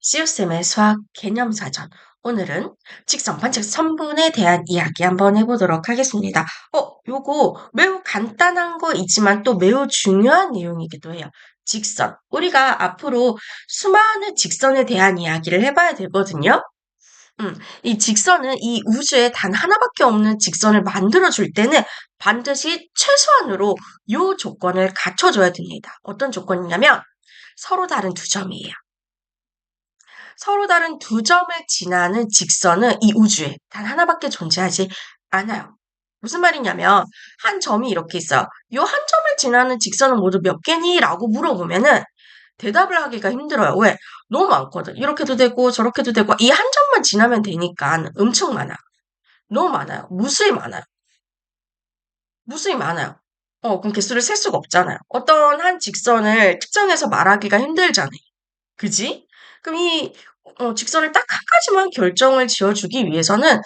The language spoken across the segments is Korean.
시우쌤의 수학 개념사전. 오늘은 직선, 반칙, 선분에 대한 이야기 한번 해보도록 하겠습니다. 요거 매우 간단한 거이지만 또 매우 중요한 내용이기도 해요. 직선. 우리가 앞으로 수많은 직선에 대한 이야기를 해봐야 되거든요. 이 직선은 이 우주에 단 하나밖에 없는 직선을 만들어줄 때는 반드시 최소한으로 요 조건을 갖춰줘야 됩니다. 어떤 조건이냐면 서로 다른 두 점이에요. 서로 다른 두 점을 지나는 직선은 이 우주에 단 하나밖에 존재하지 않아요. 무슨 말이냐면 한 점이 이렇게 있어요. 이 한 점을 지나는 직선은 모두 몇 개니? 라고 물어보면은 대답을 하기가 힘들어요. 왜? 너무 많거든. 이렇게도 되고 저렇게도 되고 이 한 점만 지나면 되니까 엄청 많아. 너무 많아요. 무수히 많아요. 무수히 많아요. 그럼 개수를 셀 수가 없잖아요. 어떤 한 직선을 특정해서 말하기가 힘들잖아요. 그지? 그럼 이 직선을 딱 한 가지만 결정을 지어주기 위해서는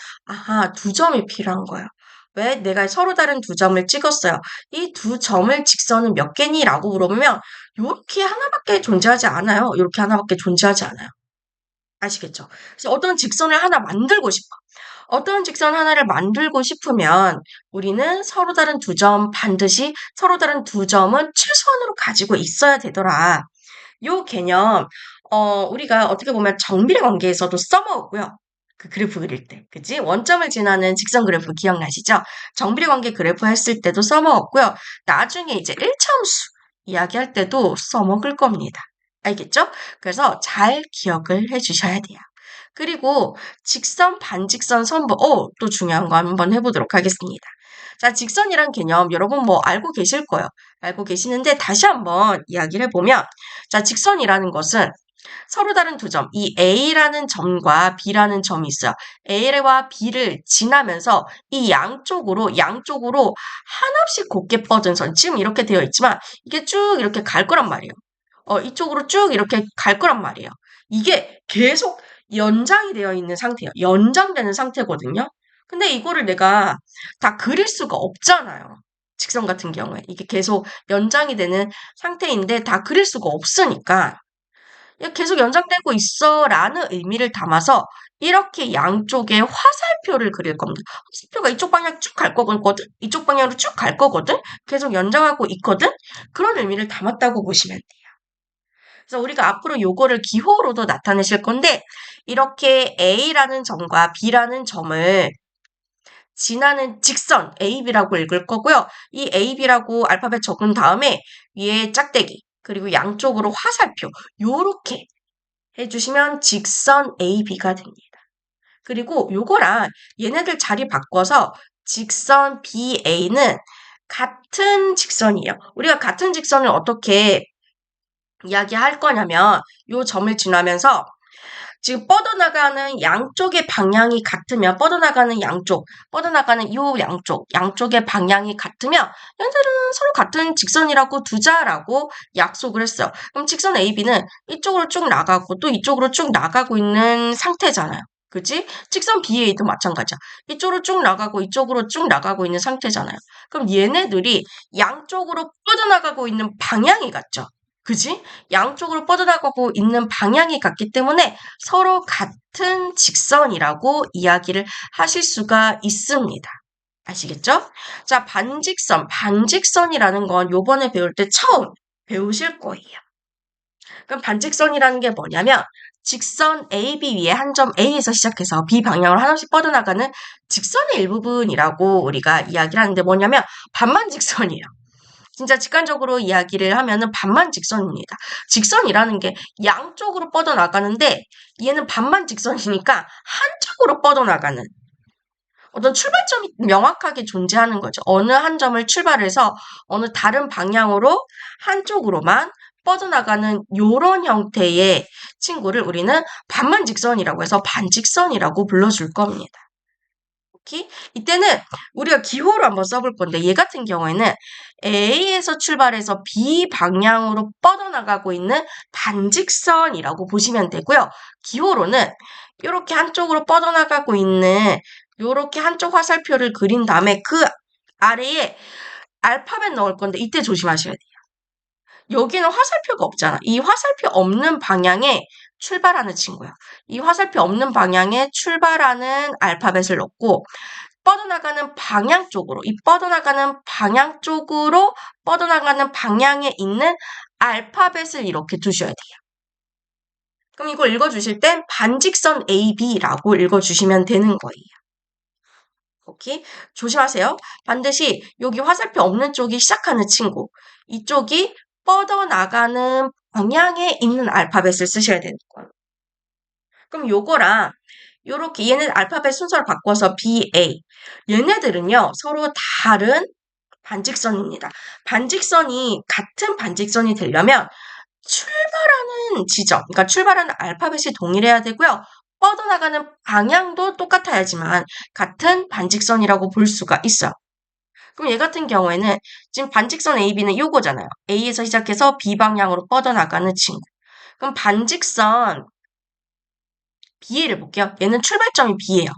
두 점이 필요한 거예요. 왜? 내가 서로 다른 두 점을 찍었어요. 이 두 점을 직선은 몇 개니? 라고 물어보면 요렇게 하나밖에 존재하지 않아요. 요렇게 하나밖에 존재하지 않아요. 아시겠죠? 그래서 어떤 직선을 하나 만들고 싶어. 어떤 직선 하나를 만들고 싶으면 우리는 서로 다른 두 점, 반드시 서로 다른 두 점은 최소한으로 가지고 있어야 되더라. 요 개념, 우리가 어떻게 보면 정비례 관계에서도 써먹었고요. 그 그래프 그릴 때. 그치? 원점을 지나는 직선 그래프 기억나시죠? 정비례 관계 그래프 했을 때도 써먹었고요. 나중에 이제 1차함수 이야기할 때도 써먹을 겁니다. 알겠죠? 그래서 잘 기억을 해주셔야 돼요. 그리고 직선, 반직선, 선분, 또 중요한 거 한번 해보도록 하겠습니다. 자, 직선이란 개념 여러분 뭐 알고 계실 거예요. 알고 계시는데 다시 한번 이야기를 해보면 자, 직선이라는 것은 서로 다른 두 점, 이 A라는 점과 B라는 점이 있어요. A와 B를 지나면서 이 양쪽으로 한없이 곱게 뻗은 선, 지금 이렇게 되어 있지만 이게 쭉 이렇게 갈 거란 말이에요. 이쪽으로 쭉 이렇게 갈 거란 말이에요. 이게 계속 연장이 되어 있는 상태예요. 연장되는 상태거든요. 근데 이거를 내가 다 그릴 수가 없잖아요. 직선 같은 경우에. 이게 계속 연장이 되는 상태인데 다 그릴 수가 없으니까 계속 연장되고 있어 라는 의미를 담아서 이렇게 양쪽에 화살표를 그릴 겁니다. 화살표가 이쪽 방향 쭉 갈 거거든? 이쪽 방향으로 쭉 갈 거거든? 계속 연장하고 있거든? 그런 의미를 담았다고 보시면 돼요. 그래서 우리가 앞으로 요거를 기호로도 나타내실 건데 이렇게 A라는 점과 B라는 점을 지나는 직선 AB라고 읽을 거고요. 이 AB라고 알파벳 적은 다음에 위에 짝대기 그리고 양쪽으로 화살표 요렇게 해주시면 직선 AB가 됩니다. 그리고 요거랑 얘네들 자리 바꿔서 직선 BA는 같은 직선이에요. 우리가 같은 직선을 어떻게 이야기할 거냐면 요 점을 지나면서 지금 뻗어나가는 양쪽의 방향이 같으면 뻗어나가는 양쪽의 방향이 같으면 얘네들은 서로 같은 직선이라고 두자라고 약속을 했어요. 그럼 직선 AB는 이쪽으로 쭉 나가고 또 이쪽으로 쭉 나가고 있는 상태잖아요. 그치? 직선 BA도 마찬가지야. 이쪽으로 쭉 나가고 이쪽으로 쭉 나가고 있는 상태잖아요. 그럼 얘네들이 양쪽으로 뻗어나가고 있는 방향이 같죠? 그지? 양쪽으로 뻗어나가고 있는 방향이 같기 때문에 서로 같은 직선이라고 이야기를 하실 수가 있습니다. 아시겠죠? 자, 반직선. 반직선이라는 건 요번에 배울 때 처음 배우실 거예요. 그럼 반직선이라는 게 뭐냐면 직선 AB 위에 한 점 A에서 시작해서 B 방향으로 하나씩 뻗어나가는 직선의 일부분이라고 우리가 이야기를 하는데 뭐냐면 반만직선이에요. 진짜 직관적으로 이야기를 하면은 반만 직선입니다. 직선이라는 게 양쪽으로 뻗어나가는데 얘는 반만 직선이니까 한쪽으로 뻗어나가는 어떤 출발점이 명확하게 존재하는 거죠. 어느 한 점을 출발해서 어느 다른 방향으로 한쪽으로만 뻗어나가는 이런 형태의 친구를 우리는 반만 직선이라고 해서 반직선이라고 불러줄 겁니다. 이때는 우리가 기호로 한번 써볼 건데 얘 같은 경우에는 A에서 출발해서 B 방향으로 뻗어나가고 있는 반직선이라고 보시면 되고요. 기호로는 이렇게 한쪽으로 뻗어나가고 있는 이렇게 한쪽 화살표를 그린 다음에 그 아래에 알파벳 넣을 건데 이때 조심하셔야 돼요. 여기는 화살표가 없잖아. 이 화살표 없는 방향에 출발하는 친구야. 이 화살표 없는 방향에 출발하는 알파벳을 넣고 뻗어나가는 방향 쪽으로, 이 뻗어나가는 방향 쪽으로 뻗어나가는 방향에 있는 알파벳을 이렇게 두셔야 돼요. 그럼 이걸 읽어주실 땐 반직선 AB라고 읽어주시면 되는 거예요. 오케이? 조심하세요. 반드시 여기 화살표 없는 쪽이 시작하는 친구, 이쪽이 뻗어나가는 방향에 있는 알파벳을 쓰셔야 되는 거예요. 그럼 요거랑 요렇게 얘는 알파벳 순서를 바꿔서 BA. 얘네들은요, 서로 다른 반직선입니다. 반직선이 같은 반직선이 되려면 출발하는 지점, 그러니까 출발하는 알파벳이 동일해야 되고요. 뻗어나가는 방향도 똑같아야지만 같은 반직선이라고 볼 수가 있어요. 그럼 얘 같은 경우에는 지금 반직선 AB는 요거잖아요. A에서 시작해서 B 방향으로 뻗어나가는 친구. 그럼 반직선 B를 볼게요. 얘는 출발점이 B예요.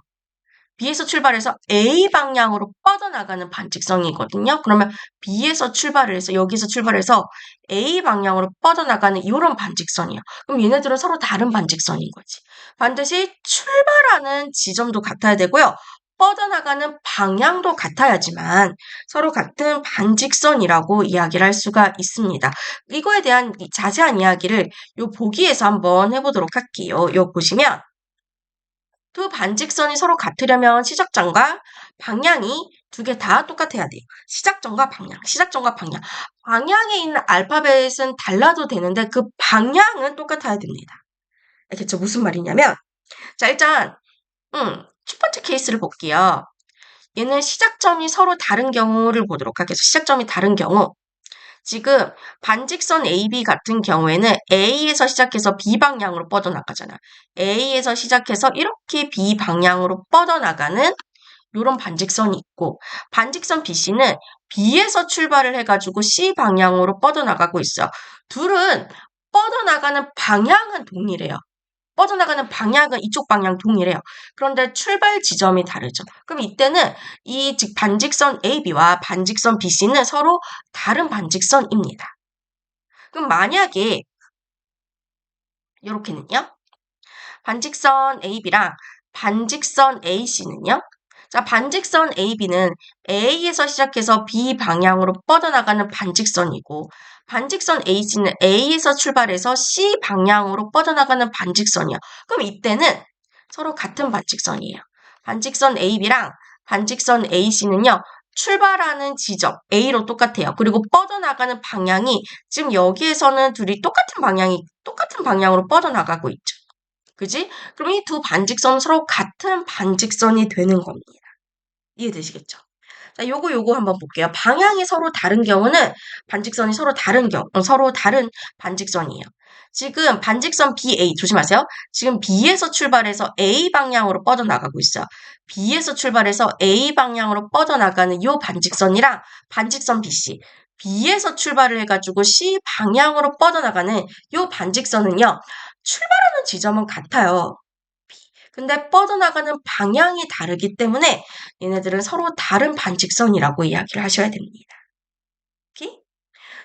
B에서 출발해서 A 방향으로 뻗어나가는 반직선이거든요. 그러면 B에서 출발을 해서 여기서 출발해서 A 방향으로 뻗어나가는 이런 반직선이에요. 그럼 얘네들은 서로 다른 반직선인 거지. 반드시 출발하는 지점도 같아야 되고요. 뻗어나가는 방향도 같아야지만 서로 같은 반직선이라고 이야기를 할 수가 있습니다. 이거에 대한 자세한 이야기를 요 보기에서 한번 해보도록 할게요. 요 보시면 두 반직선이 서로 같으려면 시작점과 방향이 두 개 다 똑같아야 돼요. 시작점과 방향, 시작점과 방향. 방향에 있는 알파벳은 달라도 되는데 그 방향은 똑같아야 됩니다. 알겠죠? 무슨 말이냐면, 자, 일단, 첫 번째 케이스를 볼게요. 얘는 시작점이 서로 다른 경우를 보도록 하겠습니다. 시작점이 다른 경우. 지금 반직선 AB 같은 경우에는 A에서 시작해서 B 방향으로 뻗어나가잖아. A에서 시작해서 이렇게 B 방향으로 뻗어나가는 이런 반직선이 있고, 반직선 BC는 B에서 출발을 해가지고 C 방향으로 뻗어나가고 있어. 둘은 뻗어나가는 방향은 동일해요. 뻗어나가는 방향은 이쪽 방향 동일해요. 그런데 출발 지점이 다르죠. 그럼 이때는 이 즉 반직선 AB와 반직선 BC는 서로 다른 반직선입니다. 그럼 만약에 이렇게는요. 반직선 AB랑 반직선 AC는요. 자, 반직선 AB는 A에서 시작해서 B 방향으로 뻗어나가는 반직선이고, 반직선 AC는 A에서 출발해서 C 방향으로 뻗어나가는 반직선이야. 그럼 이때는 서로 같은 반직선이에요. 반직선 AB랑 반직선 AC는요, 출발하는 지점 A로 똑같아요. 그리고 뻗어나가는 방향이 지금 여기에서는 둘이 똑같은 방향으로 뻗어나가고 있죠. 그지? 그럼 이 두 반직선은 서로 같은 반직선이 되는 겁니다. 이해되시겠죠? 자, 요거 한번 볼게요. 방향이 서로 다른 경우는 반직선이 서로 다른 반직선이에요. 지금 반직선 BA 조심하세요. 지금 B에서 출발해서 A 방향으로 뻗어나가고 있어요. B에서 출발해서 A 방향으로 뻗어나가는 요 반직선이랑 반직선 BC. B에서 출발을 해가지고 C 방향으로 뻗어나가는 요 반직선은요. 출발하는 지점은 같아요. 근데 뻗어나가는 방향이 다르기 때문에 얘네들은 서로 다른 반직선이라고 이야기를 하셔야 됩니다. 오케이?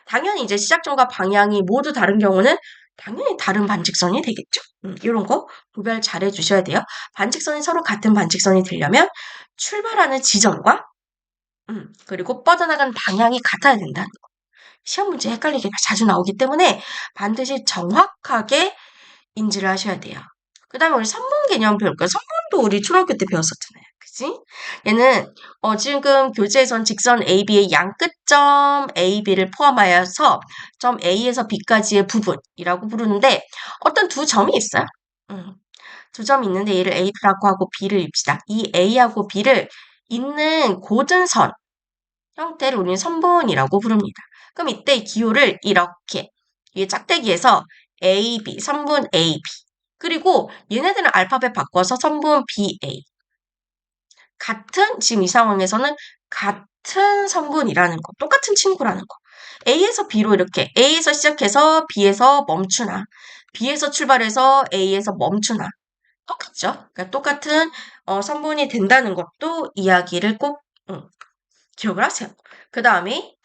당연히 이제 시작점과 방향이 모두 다른 경우는 당연히 다른 반직선이 되겠죠. 이런 거 구별 잘 해주셔야 돼요. 반직선이 서로 같은 반직선이 되려면 출발하는 지점과 그리고 뻗어나가는 방향이 같아야 된다는 거. 시험 문제 헷갈리게 자주 나오기 때문에 반드시 정확하게 인지를 하셔야 돼요. 그 다음에 우리 선분 개념 배울까요? 선분도 우리 초등학교 때 배웠었잖아요. 그치? 얘는 지금 교재에선 직선 AB의 양끝점 AB를 포함하여서 점 A에서 B까지의 부분이라고 부르는데 어떤 두 점이 있어요. 두 점이 있는데 얘를 A라고 하고 B를 입시다. 이 A하고 B를 잇는 고전선 형태를 우리는 선분이라고 부릅니다. 그럼 이때 기호를 이렇게 이 짝대기에서 AB, 선분 AB 그리고 얘네들은 알파벳 바꿔서 선분 BA 지금 이 상황에서는 같은 성분이라는 거, 똑같은 친구라는 거. A에서 B로 이렇게 A에서 시작해서 B에서 멈추나 B에서 출발해서 A에서 멈추나 똑같죠? 그러니까 똑같은 성분이 된다는 것도 이야기를 꼭 기억을 하세요. 그 다음에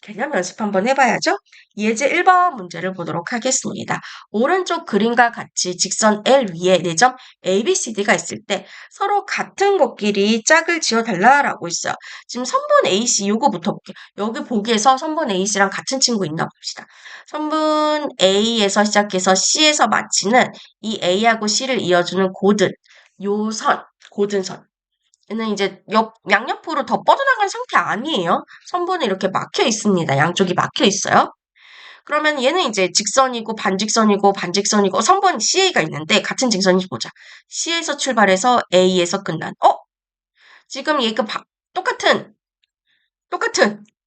개념 연습 한번 해봐야죠. 예제 1번 문제를 보도록 하겠습니다. 오른쪽 그림과 같이 직선 L 위에 4점 A, B, C, D가 있을 때 서로 같은 것끼리 짝을 지어달라라고 있어요. 지금 선분 AC 요거부터 볼게요. 여기 보기에서 선분 AC랑 같은 친구 있나 봅시다. 선분 A에서 시작해서 C에서 마치는 이 A하고 C를 이어주는 고든, 요 선, 고든선. 얘는 이제 양옆으로 더 뻗어나간 상태 아니에요. 선분은 이렇게 막혀 있습니다. 양쪽이 막혀 있어요. 그러면 얘는 이제 직선이고 반직선이고 반직선이고 선분 CA가 있는데 같은 직선인지 보자. C에서 출발해서 A에서 끝난. 지금 얘가 똑같은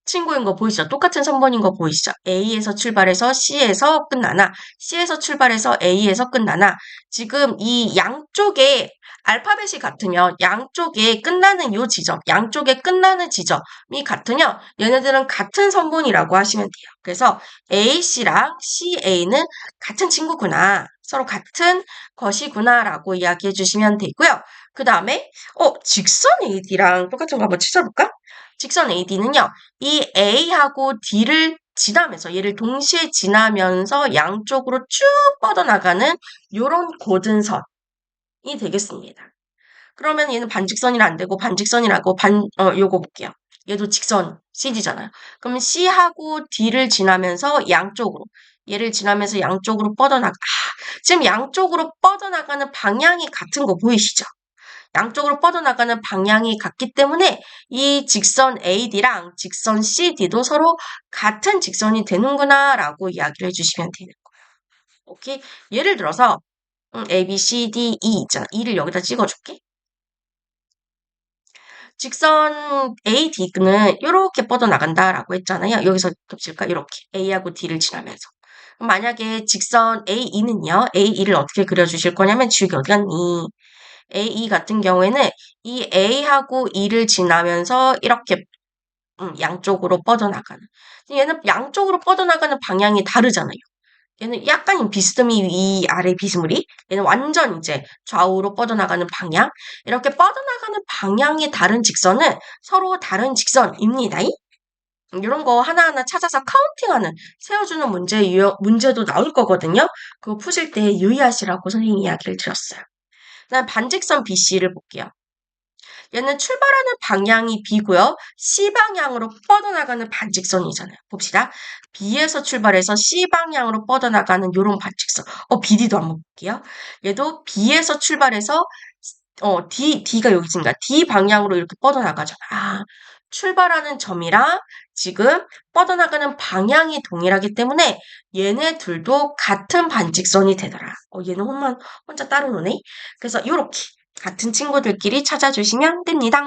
친구인 거 보이시죠? 똑같은 선분인 거 보이시죠? A에서 출발해서 C에서 끝나나, C에서 출발해서 A에서 끝나나, 지금 이 양쪽에 알파벳이 같으면 양쪽에 끝나는 요 지점, 양쪽에 끝나는 지점이 같으면 얘네들은 같은 선분이라고 하시면 돼요. 그래서 AC랑 CA는 같은 친구구나. 서로 같은 것이구나라고 이야기해 주시면 되고요. 그 다음에 직선 AD랑 똑같은 거 한번 찾아볼까? 직선 AD는요, 이 A하고 D를 지나면서, 얘를 동시에 지나면서 양쪽으로 쭉 뻗어나가는 요런 고든선이 되겠습니다. 그러면 얘는 반직선이라 안 되고, 반직선이라고, 요거 볼게요. 얘도 직선, CD잖아요. 그러면 C하고 D를 지나면서 양쪽으로, 얘를 지나면서 양쪽으로 지금 양쪽으로 뻗어나가는 방향이 같은 거 보이시죠? 양쪽으로 뻗어나가는 방향이 같기 때문에 이 직선 AD랑 직선 CD도 서로 같은 직선이 되는구나 라고 이야기를 해주시면 되는 거예요. 오케이? 예를 들어서 A, B, C, D, E 있잖아. E를 여기다 찍어줄게. 직선 AD는 이렇게 뻗어나간다라고 했잖아요. 여기서 겹칠까? 이렇게 A하고 D를 지나면서. 만약에 직선 AE는요. AE를 어떻게 그려주실 거냐면 지우개 어디 갔니? AE 같은 경우에는 이 A하고 E를 지나면서 이렇게 양쪽으로 뻗어나가는. 얘는 양쪽으로 뻗어나가는 방향이 다르잖아요. 얘는 약간 비스듬히 위 아래 비스무리. 얘는 완전 이제 좌우로 뻗어나가는 방향. 이렇게 뻗어나가는 방향이 다른 직선은 서로 다른 직선입니다. 이런 거 하나하나 찾아서 카운팅하는, 세워주는 문제도 나올 거거든요. 그거 푸실 때 유의하시라고 선생님이 이야기를 드렸어요. 그다음 반직선 BC를 볼게요. 얘는 출발하는 방향이 B고요. C 방향으로 뻗어나가는 반직선이잖아요. 봅시다. B에서 출발해서 C 방향으로 뻗어나가는 요런 반직선. BD도 한번 볼게요. 얘도 B에서 출발해서 D가 여기 있으니까 D 방향으로 이렇게 뻗어나가잖아. 출발하는 점이랑 지금 뻗어나가는 방향이 동일하기 때문에 얘네 둘도 같은 반직선이 되더라. 얘는 혼자 따로 노네. 그래서 요렇게 같은 친구들끼리 찾아주시면 됩니다.